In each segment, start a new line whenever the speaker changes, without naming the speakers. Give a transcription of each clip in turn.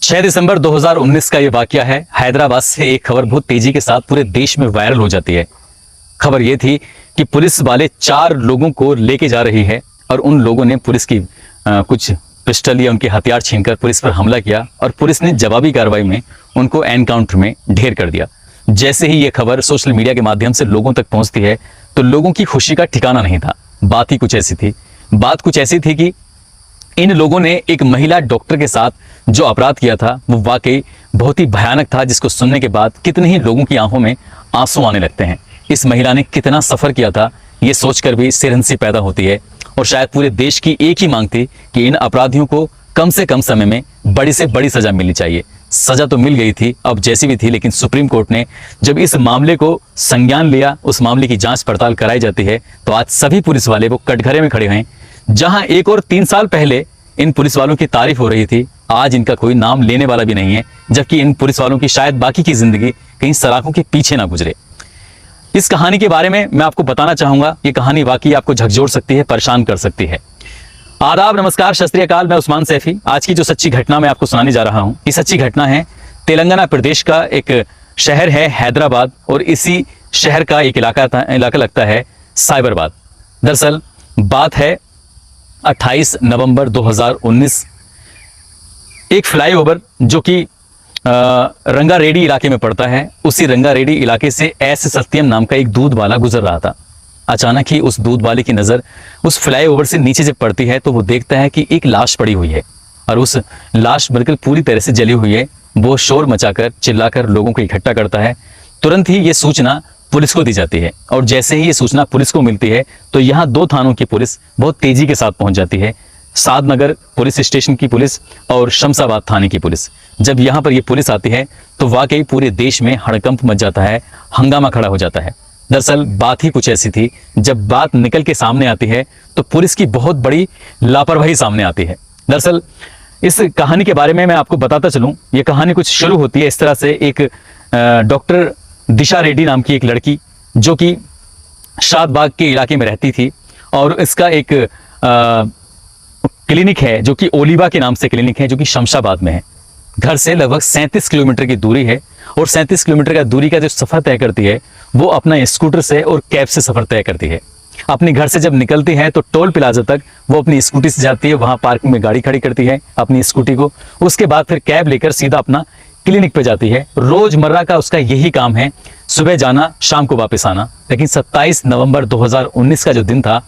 6 दिसंबर 2019 का ये वाकया है। हैदराबाद से एक खबर बहुत तेजी के साथ पूरे देश में वायरल हो जाती है। खबर ये थी कि पुलिस वाले 4 लोगों को लेके जा रही है और उन लोगों ने पुलिस की कुछ पिस्टल या उनके हथियार छीनकर पुलिस पर हमला किया और पुलिस ने जवाबी कार्रवाई में उनको एनकाउंटर में ढेर कर दिया। जैसे ही ये खबर सोशल मीडिया के माध्यम से लोगों तक पहुंचती है तो लोगों की खुशी का ठिकाना नहीं था। बात कुछ ऐसी थी कि इन लोगों ने एक महिला डॉक्टर के साथ जो अपराध किया था वो वाकई बहुत ही भयानक था, जिसको सुनने के बाद कितने ही लोगों की आंखों में आंसू आने लगते हैं। इस महिला ने कितना सफर किया था ये सोचकर भी सिरहंसी पैदा होती है और शायद पूरे देश की एक ही मांग थी कि इन अपराधियों को कम से कम समय में बड़ी से बड़ी सजा मिलनी चाहिए। सजा तो मिल गई थी, अब जैसी भी थी, लेकिन सुप्रीम कोर्ट ने जब इस मामले को संज्ञान लिया, उस मामले की जांच पड़ताल कराई जाती है, तो आज सभी पुलिस वाले वो कटघरे में खड़े हैं। जहां 1 और 3 साल पहले इन पुलिस वालों की तारीफ हो रही थी, आज इनका कोई नाम लेने वाला भी नहीं है, जबकि इन पुलिस वालों की शायद बाकी की जिंदगी कहीं सलाखों के पीछे ना गुजरे। इस कहानी के बारे में मैं आपको बताना चाहूंगा। ये कहानी वाकई आपको झकझोर सकती है, परेशान कर सकती है। आदाब, नमस्कार, सत श्री अकाल। मैं उस्मान सैफी। आज की जो सच्ची घटना मैं आपको सुनाने जा रहा हूं, ये सच्ची घटना है तेलंगाना प्रदेश का एक शहर है हैदराबाद, और इसी शहर का एक इलाका लगता है साइबराबाद। दरअसल बात है 28 नवंबर 2019। एक फ्लाईओवर जो कि रंगारेड्डी इलाके में पड़ता है, उसी रंगारेड्डी इलाके से एस सत्यम नाम का एक दूध वाला गुजर रहा था। अचानक ही उस दूध वाले की नजर उस फ्लाईओवर से नीचे जब पड़ती है तो वो देखता है कि एक लाश पड़ी हुई है और उस लाश बिल्कुल पूरी तरह से जली हुई है। वो शोर मचाकर चिल्लाकर लोगों को इकट्ठा करता है। तुरंत ही ये सूचना पुलिस को दी जाती है और जैसे ही ये सूचना पुलिस को मिलती है तो यहाँ 2 थानों की पुलिस बहुत तेजी के साथ पहुंच जाती है। सादनगर पुलिस स्टेशन की पुलिस और शमशाबाद थाने की पुलिस। जब यहाँ पर ये पुलिस आती है तो वाकई पूरे देश में हड़कंप मच जाता है, हंगामा खड़ा हो जाता है। दरअसल बात ही कुछ ऐसी थी, जब बात निकल के सामने आती है तो पुलिस की बहुत बड़ी लापरवाही सामने आती है। दरअसल इस कहानी के बारे में मैं आपको बताता चलूं। ये कहानी कुछ शुरू होती है इस तरह से। एक डॉक्टर दिशा रेड्डी नाम की एक लड़की जो कि शादबाग के इलाके में रहती थी, और इसका एक क्लिनिक है जो कि ओलिवा के नाम से क्लिनिक है, जो कि शमशाबाद में है। घर से लगभग 37 किलोमीटर की दूरी है, और 37 किलोमीटर का दूरी का जो सफर तय करती है वो अपना स्कूटर से और कैब से सफर तय करती है। अपने घर से जब निकलती है तो टोल प्लाजा तक वो अपनी स्कूटी से जाती है, वहां पार्किंग में गाड़ी खड़ी करती है अपनी स्कूटी को। उसके बाद फिर कैब लेकर सीधा अपना क्लिनिक पे जाती है। रोजमर्रा का उसका यही काम है, सुबह जाना, शाम को वापस आना। लेकिन 27 नवंबर 2019 का जो दिन था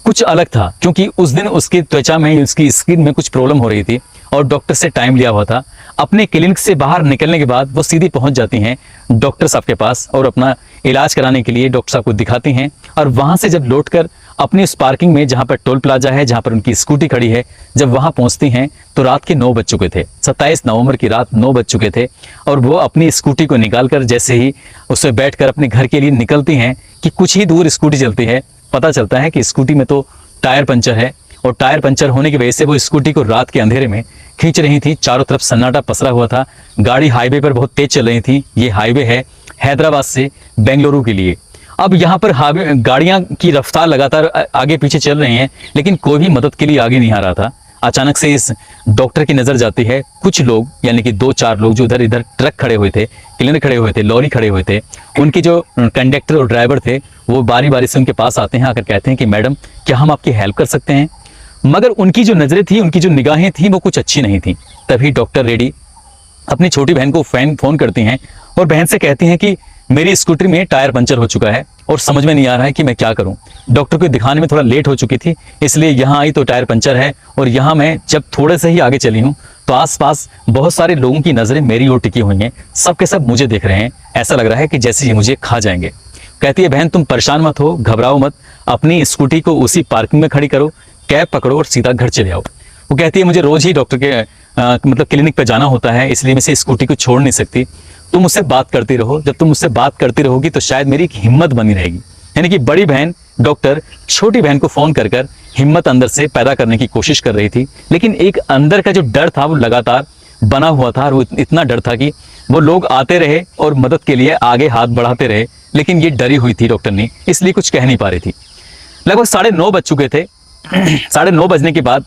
कुछ अलग था, क्योंकि उस दिन उसकी त्वचा में, उसकी स्किन में कुछ प्रॉब्लम हो रही थी और डॉक्टर से टाइम लिया हुआ था। अपने क्लिनिक से बाहर निकलने के बाद वो सीधी पहुंच जाती हैं डॉक्टर साहब के पास और अपना इलाज कराने के लिए डॉक्टर साहब को दिखाती हैं। और वहां से जब लौटकर अपनी उस पार्किंग में, जहां पर टोल प्लाजा है, जहां पर उनकी स्कूटी खड़ी है, जब वहां पहुंचती हैं तो रात के 9 बज चुके थे। 27 नवंबर की रात 9 बज चुके थे, और वो अपनी स्कूटी को निकालकर जैसे ही उसमें बैठकर अपने घर के लिए निकलती हैं कि कुछ ही दूर स्कूटी चलती है, पता चलता है कि स्कूटी में तो टायर पंचर है, और टायर पंचर होने की वजह से वो स्कूटी को रात के अंधेरे में खींच रही थी। चारों तरफ सन्नाटा पसरा हुआ था। गाड़ी हाईवे पर बहुत तेज चल रही थी। ये हाईवे है हैदराबाद से बेंगलुरु के लिए। अब यहाँ पर गाड़ियां की रफ्तार लगातार आगे पीछे चल रही हैं, लेकिन कोई भी मदद के लिए आगे नहीं आ रहा था। अचानक से इस डॉक्टर की नजर जाती है। कुछ लोग, यानी कि 2-4 लोग जो इधर इधर ट्रक खड़े हुए थे, क्लिनिक खड़े हुए थे, लॉरी खड़े हुए थे, उनके जो कंडक्टर और ड्राइवर थे वो बारी बारी से उनके पास आते हैं, आकर कहते हैं कि मैडम क्या हम आपकी हेल्प कर सकते हैं। मगर उनकी जो नजरें थी, उनकी जो निगाहें थी, वो कुछ अच्छी नहीं थी। तभी डॉक्टर रेड्डी अपनी छोटी बहन को फोन करती हैं और बहन से कहती हैं कि मेरी स्कूटर में टायर पंचर हो चुका है और समझ में नहीं आ रहा है कि मैं क्या करूं। डॉक्टर को दिखाने में थोड़ा लेट हो चुकी थी, इसलिए यहाँ आई तो टायर पंचर है, और यहाँ मैं जब थोड़े से ही आगे चली हूँ तो आसपास बहुत सारे लोगों की नजरें मेरी ओर टिकी हुई हैं। सब के सब मुझे देख रहे हैं, ऐसा लग रहा है कि जैसे ये मुझे खा जाएंगे। कहती है बहन तुम परेशान मत हो, घबराओ मत, अपनी स्कूटी को उसी पार्किंग में खड़ी करो, कैब पकड़ो और सीधा घर चले आओ। वो कहती है मुझे रोज ही डॉक्टर के मतलब क्लिनिक पे जाना होता है, इसलिए मैं से स्कूटी को छोड़ नहीं सकती। तुम मुझसे बात करती रहो, जब तुम मुझसे बात करती रहोगी तो शायद मेरी एक हिम्मत बनी रहेगी। यानी कि बड़ी बहन डॉक्टर छोटी बहन को फोन कर कर हिम्मत अंदर से पैदा करने की कोशिश कर रही थी, लेकिन एक अंदर का जो डर था वो लगातार बना हुआ था, और वो इतना डर था कि वो लोग आते रहे और मदद के लिए आगे हाथ बढ़ाते रहे, लेकिन ये डरी हुई थी डॉक्टर ने, इसलिए कुछ कह नहीं पा रही थी। लगभग 9:30 बज चुके थे। 9:30 बजने के बाद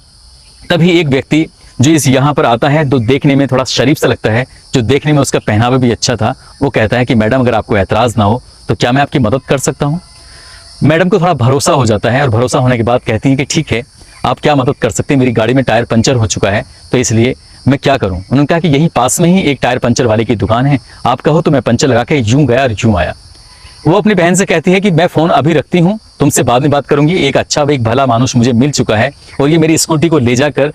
तभी एक व्यक्ति जो इस यहाँ पर आता है तो देखने में थोड़ा शरीफ सा लगता है, जो देखने में उसका पहनावा भी अच्छा था, वो कहता है कि मैडम अगर आपको एतराज़ ना हो तो क्या मैं आपकी मदद कर सकता हूँ। मैडम को थोड़ा भरोसा हो जाता है और भरोसा होने के बाद कहती हैं कि ठीक है, आप क्या मदद कर सकते हैं, मेरी गाड़ी में टायर पंचर हो चुका है तो इसलिए मैं क्या करूं। उन्होंने कहा कि यहीं पास में ही एक टायर पंचर वाले की दुकान है, आप कहो तो मैं पंचर लगा के यूं गया और यूं आया। वो अपनी बहन से कहती है कि मैं फ़ोन अभी रखती हूँ, तुमसे बाद में बात करूंगी, एक अच्छा एक भला मानुष मुझे मिल चुका है और ये मेरी स्कूटी को ले जाकर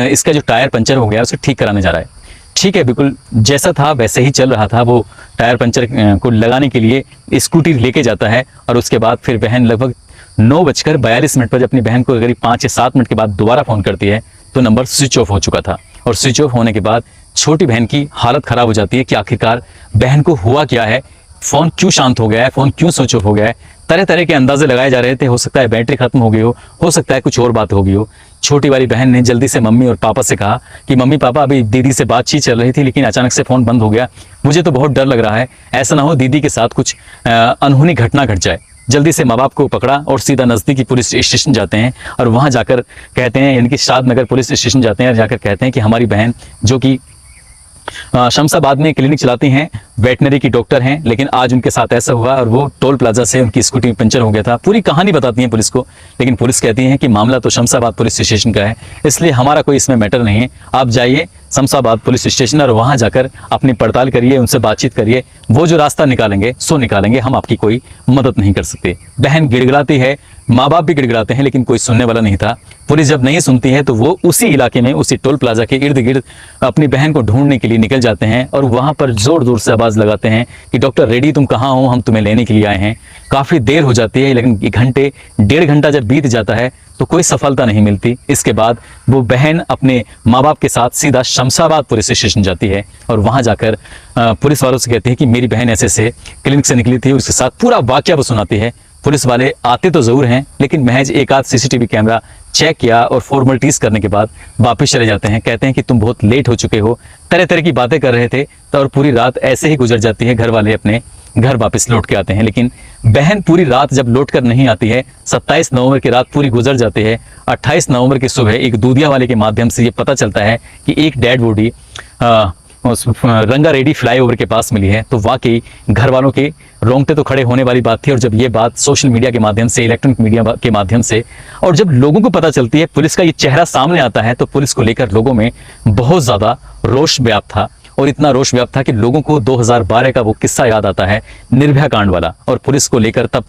इसका जो टायर पंचर हो गया उसे ठीक कराने जा रहा है। ठीक है, बिल्कुल जैसा था वैसे ही चल रहा था। वो टायर पंचर को लगाने के लिए स्कूटी लेके जाता है और उसके बाद फिर बहन लगभग 9:42 पर जब अपनी बहन को करीब 5 या 7 मिनट के बाद दोबारा फ़ोन करती है तो नंबर स्विच ऑफ हो चुका था। और स्विच ऑफ होने के बाद छोटी बहन की हालत ख़राब हो जाती है कि आखिरकार बहन को हुआ क्या है, फ़ोन क्यों शांत हो गया है, फ़ोन क्यों स्विच ऑफ हो गया है। तरह तरह के अंदाजे लगाए जा रहे थे, हो सकता है बैटरी खत्म हो गई हो सकता है कुछ और बात हो गई हो। छोटी वाली बहन ने जल्दी से मम्मी और पापा से कहा कि मम्मी पापा अभी दीदी से बातचीत चल रही थी लेकिन अचानक से फ़ोन बंद हो गया, मुझे तो बहुत डर लग रहा है, ऐसा ना हो दीदी के साथ कुछ अनहोनी घटना घट जाए। जल्दी से माँ बाप को पकड़ा और सीधा नज़दीकी पुलिस स्टेशन जाते हैं और वहाँ जाकर कहते हैं, यानी कि शादनगर पुलिस स्टेशन जाते हैं और जाकर कहते हैं कि हमारी बहन जो कि शमशाबाद में क्लिनिक चलाती हैं, वेटनरी की डॉक्टर हैं, लेकिन आज उनके साथ ऐसा हुआ और वो टोल प्लाजा से उनकी स्कूटी में पंचर हो गया था। पूरी कहानी बताती हैं पुलिस को, लेकिन पुलिस कहती है कि मामला तो शमशाबाद पुलिस स्टेशन का है, इसलिए हमारा कोई इसमें मैटर नहीं है, आप जाइए शमशाबाद पुलिस स्टेशन और वहाँ जाकर अपनी पड़ताल करिए, उनसे बातचीत करिए, वो जो रास्ता निकालेंगे सो निकालेंगे, हम आपकी कोई मदद नहीं कर सकते। बहन गिड़गिड़ाती है, माँ बाप भी गिड़गिड़ाते हैं, लेकिन कोई सुनने वाला नहीं था। पुलिस जब नहीं सुनती है तो वो उसी इलाके में, उसी टोल प्लाजा के इर्द गिर्द अपनी बहन को ढूंढने के लिए निकल जाते हैं और वहाँ पर जोर जोर से आवाज़ लगाते हैं कि डॉक्टर रेड्डी तुम कहाँ हो, हम तुम्हें लेने के लिए आए हैं। काफ़ी देर हो जाती है, लेकिन 1-1.5 घंटा जब बीत जाता है तो कोई सफलता नहीं मिलती। इसके बाद वो बहन अपने माँ बाप के साथ सीधा शमशाबाद पुलिस स्टेशन जाती है और वहाँ जाकर पुलिस वालों से कहती है कि मेरी बहन ऐसे से क्लिनिक से निकली थी, उसके साथ पूरा वाकया वो सुनाती है। पुलिस वाले आते तो ज़रूर हैं, लेकिन महज एक आध CCTV कैमरा चेक किया और फॉर्मेलिटीज करने के बाद वापस चले जाते हैं। कहते हैं कि तुम बहुत लेट हो चुके हो, तरह तरह की बातें कर रहे थे तो, और पूरी रात ऐसे ही गुजर जाती है। घर वाले अपने घर वापस लौट के आते हैं, लेकिन बहन पूरी रात जब लौट कर नहीं आती है। 27 नवंबर की रात पूरी गुजर जाती है। 28 नवंबर की सुबह एक दूधिया वाले के माध्यम से ये पता चलता है कि एक डेड बॉडी उस रंगारेड्डी फ्लाईओवर के पास मिली है। तो वाकई घर वालों के रोंगटे तो खड़े होने वाली बात थी। और जब ये बात सोशल मीडिया के माध्यम से, इलेक्ट्रॉनिक मीडिया के माध्यम से, और जब लोगों को पता चलती है, पुलिस का ये चेहरा सामने आता है, तो पुलिस को लेकर लोगों में बहुत ज़्यादा रोष व्याप्त था। और इतना रोष व्याप्त था कि लोगों को 2012 का वो किस्सा याद आता है, निर्भया कांड वाला। और पुलिस को लेकर तब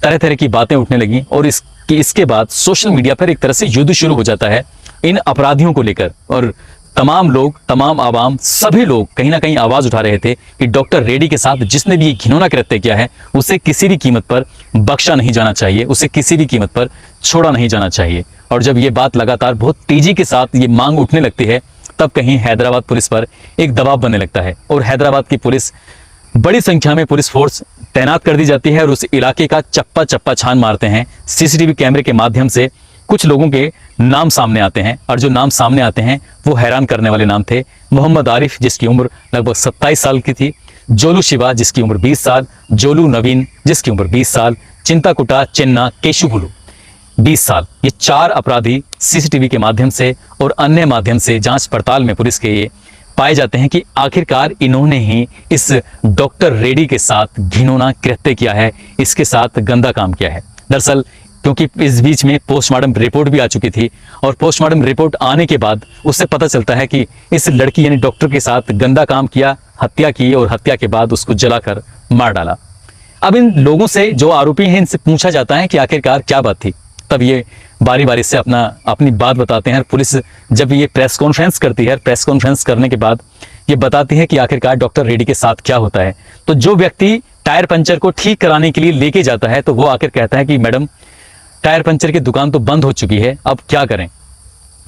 तरह तरह की बातें उठने लगी और इसके बाद सोशल मीडिया पर एक तरह से युद्ध शुरू हो जाता है इन अपराधियों को लेकर। और तमाम लोग, तमाम आवाम, सभी लोग कहीं ना कहीं आवाज उठा रहे थे कि डॉक्टर रेड्डी के साथ जिसने भी घिनौना कृत्य किया है उसे किसी भी कीमत पर बख्शा नहीं जाना चाहिए, उसे किसी भी कीमत पर छोड़ा नहीं जाना चाहिए। और जब ये बात लगातार बहुत तेजी के साथ ये मांग उठने लगती है, तब कहीं हैदराबाद पुलिस पर एक दबाव बनने लगता है और हैदराबाद की पुलिस, बड़ी संख्या में पुलिस फोर्स तैनात कर दी जाती है और उस इलाके का चप्पा चप्पा छान मारते हैं। CCTV कैमरे के माध्यम से कुछ लोगों के नाम सामने आते हैं और जो नाम सामने आते हैं वो हैरान करने वाले नाम थे। मोहम्मद आरिफ जिसकी उम्र लगभग 27 साल की थी, जोलू शिवा जिसकी उम्र 20 साल, जोलू नवीन जिसकी उम्र 20 साल, चिंताकुटा चिन्ना केशुगुलू 20 साल। ये 4 अपराधी CCTV के माध्यम से और अन्य माध्यम से जांच पड़ताल में पुलिस के ये पाए जाते हैं कि आखिरकार इन्होंने ही इस डॉक्टर रेड्डी के साथ घिनौना कृत्य किया है, इसके साथ गंदा काम किया है। दरअसल क्योंकि इस बीच में पोस्टमार्टम रिपोर्ट भी आ चुकी थी और पोस्टमार्टम रिपोर्ट आने के बाद उससे पता चलता है कि इस लड़की यानी डॉक्टर के साथ गंदा काम किया, हत्या की और हत्या के बाद उसको जलाकर मार डाला। अब इन लोगों से, जो आरोपी हैं, इनसे पूछा जाता है कि आखिरकार क्या बात थी। तब ये बारी बारी से अपनी बात बताते हैं। पुलिस जब ये प्रेस कॉन्फ्रेंस करती है, प्रेस कॉन्फ्रेंस करने के बाद ये बताती है कि आखिरकार डॉक्टर रेड्डी के साथ क्या होता है। तो जो व्यक्ति टायर पंचर को ठीक कराने के लिए लेके जाता है तो वो आखिर कहता है कि मैडम टायर पंचर की दुकान तो बंद हो चुकी है, अब क्या करें।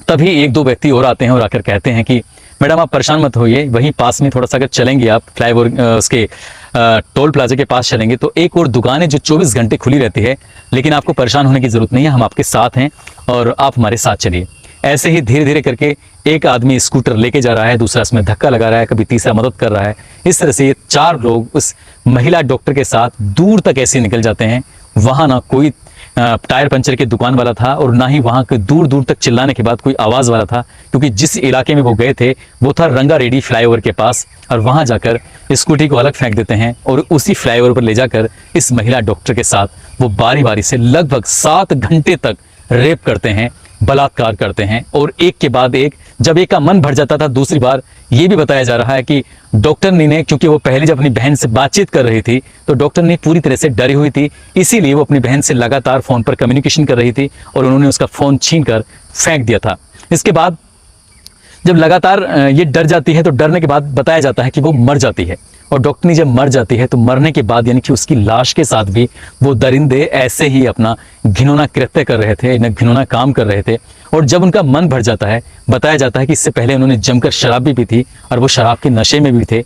तभी 1-2 व्यक्ति और आते हैं और आकर कहते हैं कि मैडम आप परेशान मत होइए, वहीं पास में थोड़ा सा अगर चलेंगे आप फ्लाईओवर उसके टोल प्लाजा के पास चलेंगे तो एक और दुकान है जो 24 घंटे खुली रहती है, लेकिन आपको परेशान होने की जरूरत नहीं है, हम आपके साथ हैं और आप हमारे साथ चलिए। ऐसे ही धीरे धीरे करके एक आदमी स्कूटर लेके जा रहा है, दूसरा इसमें धक्का लगा रहा है, कभी तीसरा मदद कर रहा है। इस तरह से ये 4 लोग उस महिला डॉक्टर के साथ दूर तक ऐसे निकल जाते हैं। वहाँ ना कोई टायर पंचर की दुकान वाला था और ना ही वहां के दूर दूर तक चिल्लाने के बाद कोई आवाज वाला था, क्योंकि जिस इलाके में वो गए थे वो था रंगारेड्डी फ्लाईओवर के पास, और वहां जाकर स्कूटी को अलग फेंक देते हैं और उसी फ्लाईओवर पर ले जाकर इस महिला डॉक्टर के साथ वो बारी बारी से लगभग 7 घंटे तक रेप करते हैं, बलात्कार करते हैं। और एक के बाद एक, जब एक का मन भर जाता था, दूसरी बार ये भी बताया जा रहा है कि डॉक्टर ने, क्योंकि वो पहले जब अपनी बहन से बातचीत कर रही थी तो डॉक्टर ने पूरी तरह से डरी हुई थी, इसीलिए वो अपनी बहन से लगातार फोन पर कम्युनिकेशन कर रही थी और उन्होंने उसका फोन छीनकर फेंक दिया था। इसके बाद जब लगातार ये डर जाती है तो डरने के बाद बताया जाता है कि वो मर जाती है, और डॉक्टर ने जब मर जाती है तो मरने के बाद यानी कि उसकी लाश के साथ भी वो दरिंदे ऐसे ही अपना घिनौना कृत्य कर रहे थे, घिनौना काम कर रहे थे। और जब उनका मन भर जाता है, बताया जाता है कि इससे पहले उन्होंने जमकर शराब भी पी थी और वो शराब के नशे में भी थे।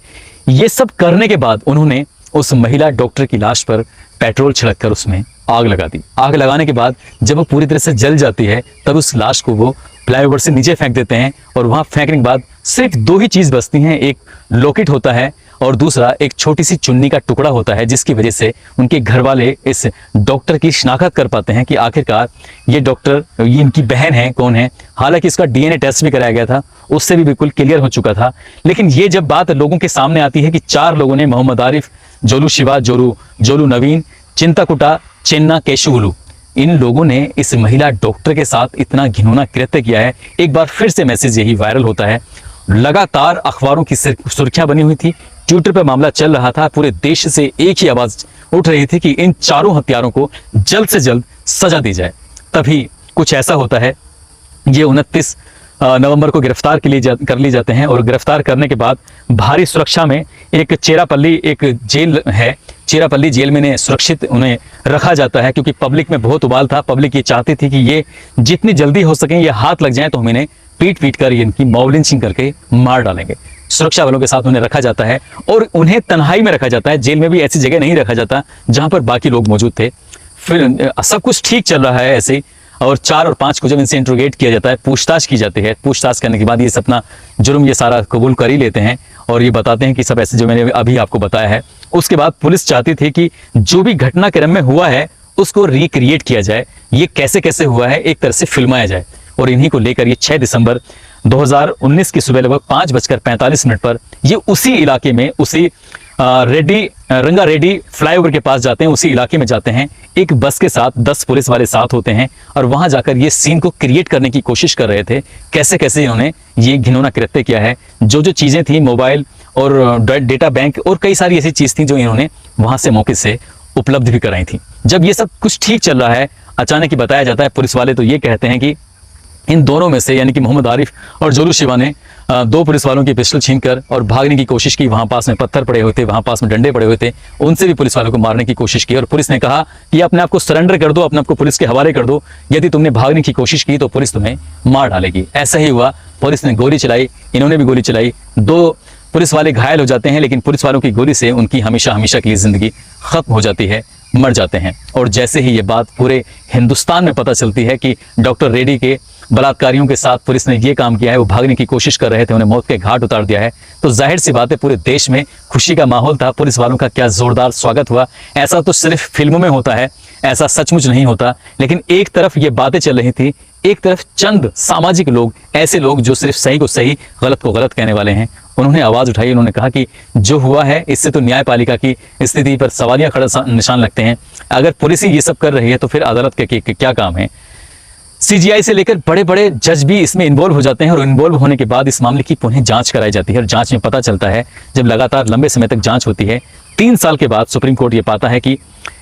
ये सब करने के बाद उन्होंने उस महिला डॉक्टर की लाश पर पेट्रोल छिड़क कर उसमें आग लगा दी। आग लगाने के बाद जब वो पूरी तरह से जल जाती है तब उस लाश को वो फ्लाईओवर से नीचे फेंक देते हैं, और वहां फेंकने के बाद सिर्फ 2 ही चीज बचती हैं, एक लॉकेट होता है और दूसरा एक छोटी सी चुन्नी का टुकड़ा होता है, जिसकी वजह से उनके घर वाले इस डॉक्टर की शिनाख्त कर पाते हैं कि आखिरकार ये डॉक्टर, ये इनकी बहन है, कौन है। हालांकि इसका डीएनए टेस्ट भी कराया गया था, उससे भी बिल्कुल क्लियर हो चुका था। लेकिन ये जब बात लोगों के सामने आती है कि 4 लोगों ने, मोहम्मद आरिफ, जोलू शिवा, जोलू नवीन, चिंताकुटा, चेन्ना केशुलू, इन लोगों ने इस महिला डॉक्टर के साथ इतना घिनौना कृत्य किया है। एक बार फिर से मैसेज यही वायरल होता है। लगातार अखबारों की सुर्खियां बनी हुई थी, ट्विटर पर मामला चल रहा था, पूरे देश से एक ही आवाज उठ रही थी कि इन 4 हत्यारों को जल्द से जल्द सजा दी जाए। तभी कुछ ऐसा होता है, ये 29 नवंबर को गिरफ्तार कर लिए जाते हैं, और गिरफ्तार करने के बाद भारी सुरक्षा में एक चेरापल्ली एक जेल है, चेरापल्ली जेल में ने सुरक्षित उन्हें रखा जाता है, क्योंकि पब्लिक में बहुत उबाल था। पब्लिक ये चाहती थी कि ये जितनी जल्दी हो सके ये हाथ लग जाए तो हम इन्हें पीट कर इनकी मॉब लिंचिंग करके मार डालेंगे। सुरक्षा बलों के साथ उन्हें रखा जाता है और उन्हें तन्हाई में रखा जाता है। जेल में भी ऐसी जगह नहीं रखा जाता जहां पर बाकी लोग मौजूद थे। फिर सब कुछ ठीक चल रहा है ऐसे ही, और 4 और 5 को जब इनसे इंट्रोगेट किया जाता है, पूछताछ की जाती है, पूछताछ करने के बाद ये अपना जुर्म ये सारा कबूल कर ही लेते हैं और ये बताते हैं कि सब ऐसे जो मैंने अभी आपको बताया है। उसके बाद पुलिस चाहती थी कि जो भी घटनाक्रम में हुआ है उसको रिक्रिएट किया जाए, ये कैसे कैसे हुआ है एक तरह से फिल्माया जाए। और इन्हीं को लेकर ये 6 दिसंबर 2019 की सुबह लगभग 5:45 पर ये उसी इलाके में, उसी रंगारेड्डी फ्लाईओवर के पास जाते हैं, उसी इलाके में जाते हैं। एक बस के साथ 10 पुलिस वाले साथ होते हैं और वहां जाकर ये सीन को क्रिएट करने की कोशिश कर रहे थे, कैसे कैसे इन्होंने ये घिनौना कृत्य किया है। जो जो चीजें थी, मोबाइल और डेटा बैंक और कई सारी ऐसी चीज थी जो इन्होंने वहां से मौके से उपलब्ध भी कराई थी। जब ये सब कुछ ठीक चल रहा है, अचानक ही बताया जाता है, पुलिस वाले तो ये कहते हैं कि इन दोनों में से यानी कि मोहम्मद आरिफ और जोलू शिवा ने 2 पुलिस वालों की पिस्टल छीनकर और भागने की कोशिश की। वहां पास में पत्थर पड़े हुए थे, वहां पास में डंडे पड़े हुए थे, उनसे भी पुलिस वालों को मारने की कोशिश की। और पुलिस ने कहा कि अपने आप को सरेंडर कर दो, अपने आप को पुलिस के हवाले कर दो, यदि तुमने भागने की कोशिश की तो पुलिस तुम्हें मार डालेगी। ऐसा ही हुआ, पुलिस ने गोली चलाई, इन्होंने भी गोली चलाई। 2 पुलिस वाले घायल हो जाते हैं, लेकिन पुलिस वालों की गोली से उनकी हमेशा हमेशा के लिए जिंदगी खत्म हो जाती है, मर जाते हैं। और जैसे ही ये बात पूरे हिंदुस्तान में पता चलती है कि डॉक्टर रेड्डी के बलात्कारियों के साथ पुलिस ने ये काम किया है, वो भागने की कोशिश कर रहे थे, उन्हें मौत के घाट उतार दिया है, तो जाहिर सी बात है पूरे देश में खुशी का माहौल था। पुलिस वालों का क्या जोरदार स्वागत हुआ। ऐसा तो सिर्फ फिल्मों में होता है, ऐसा सचमुच नहीं होता। लेकिन एक तरफ ये बातें चल रही थी, एक तरफ चंद सामाजिक लोग, ऐसे लोग जो सिर्फ सही को सही, गलत को गलत कहने वाले हैं, उन्होंने आवाज उठाई। उन्होंने कहा कि जो हुआ है इससे तो न्यायपालिका की स्थिति पर सवालिया खड़ा निशान लगते हैं। अगर पुलिस ही ये सब कर रही है तो फिर अदालत के क्या काम है। सीजीआई से लेकर बड़े बड़े जज भी इसमें इन्वॉल्व हो जाते हैं और इन्वॉल्व होने के बाद इस मामले की पुनः जांच कराई जाती है। और जांच में पता चलता है, जब लगातार लंबे समय तक जांच होती है, 3 साल के बाद सुप्रीम कोर्ट ये पाता है कि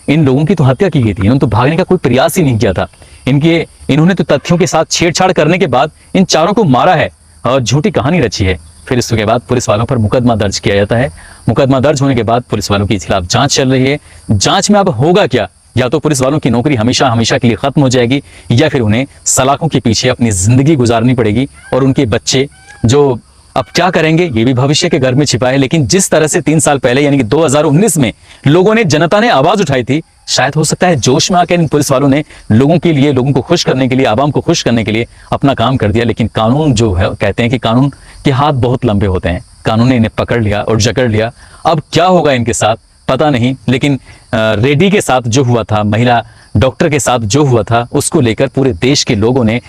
इन लोगों की तो हत्या की गई थी, इन्होंने तो भागने का कोई प्रयास ही नहीं किया था। इन्होंने तो तथ्यों के साथ छेड़छाड़ करने के बाद इन 4 को मारा है और झूठी कहानी रची है। फिर इसके बाद पुलिस वालों पर मुकदमा दर्ज किया जाता है। मुकदमा दर्ज होने के बाद पुलिस वालों के खिलाफ जांच चल रही है। जांच में अब होगा क्या, या तो पुलिस वालों की नौकरी हमेशा हमेशा के लिए खत्म हो जाएगी, या फिर उन्हें सलाखों के पीछे अपनी जिंदगी गुजारनी पड़ेगी। और उनके बच्चे जो अब क्या करेंगे ये भी भविष्य के घर में छिपा है। लेकिन जिस तरह से 3 साल पहले यानी कि 2019 में लोगों ने, जनता ने आवाज उठाई थी, शायद हो सकता है जोश में आकर इन पुलिस वालों ने लोगों के लिए, लोगों को खुश करने के लिए, आवाम को खुश करने के लिए अपना काम कर दिया। लेकिन कानून जो है, कहते हैं कि कानून के हाथ बहुत लंबे होते हैं, कानून ने इन्हें पकड़ लिया और जकड़ लिया। अब क्या होगा इनके साथ पता नहीं। लेकिन रेड्डी के साथ जो हुआ था, महिला डॉक्टर के साथ जो हुआ था उसको लेकर पूरे देश के लोगों ने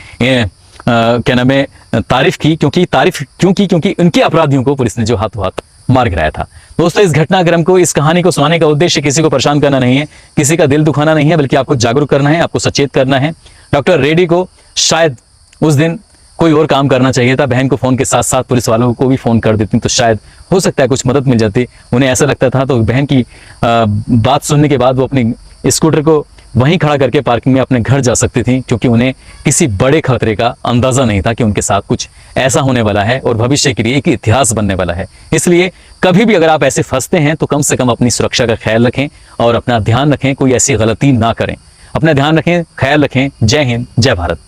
क्या नाम है तारीफ की, क्योंकि उनके अपराधियों को पुलिस ने जो हाथों हाथ मार गिराया था। दोस्तों, इस घटनाक्रम को, इस कहानी को सुनाने का उद्देश्य किसी को परेशान करना नहीं है, किसी का दिल दुखाना नहीं है, बल्कि आपको जागरूक करना है, आपको सचेत करना है। डॉक्टर रेड्डी को शायद उस दिन कोई और काम करना चाहिए था। बहन को फोन के साथ साथ पुलिस वालों को भी फोन कर देती तो शायद हो सकता है कुछ मदद मिल जाती। उन्हें ऐसा लगता था, तो बहन की बात सुनने के बाद वो अपनी स्कूटर को वहीं खड़ा करके पार्किंग में अपने घर जा सकती थी, क्योंकि उन्हें किसी बड़े खतरे का अंदाजा नहीं था कि उनके साथ कुछ ऐसा होने वाला है और भविष्य के लिए एक इतिहास बनने वाला है। इसलिए कभी भी अगर आप ऐसे फंसते हैं तो कम से कम अपनी सुरक्षा का ख्याल रखें और अपना ध्यान रखें, कोई ऐसी गलती ना करें। अपना ध्यान रखें, ख्याल रखें। जय हिंद, जय भारत।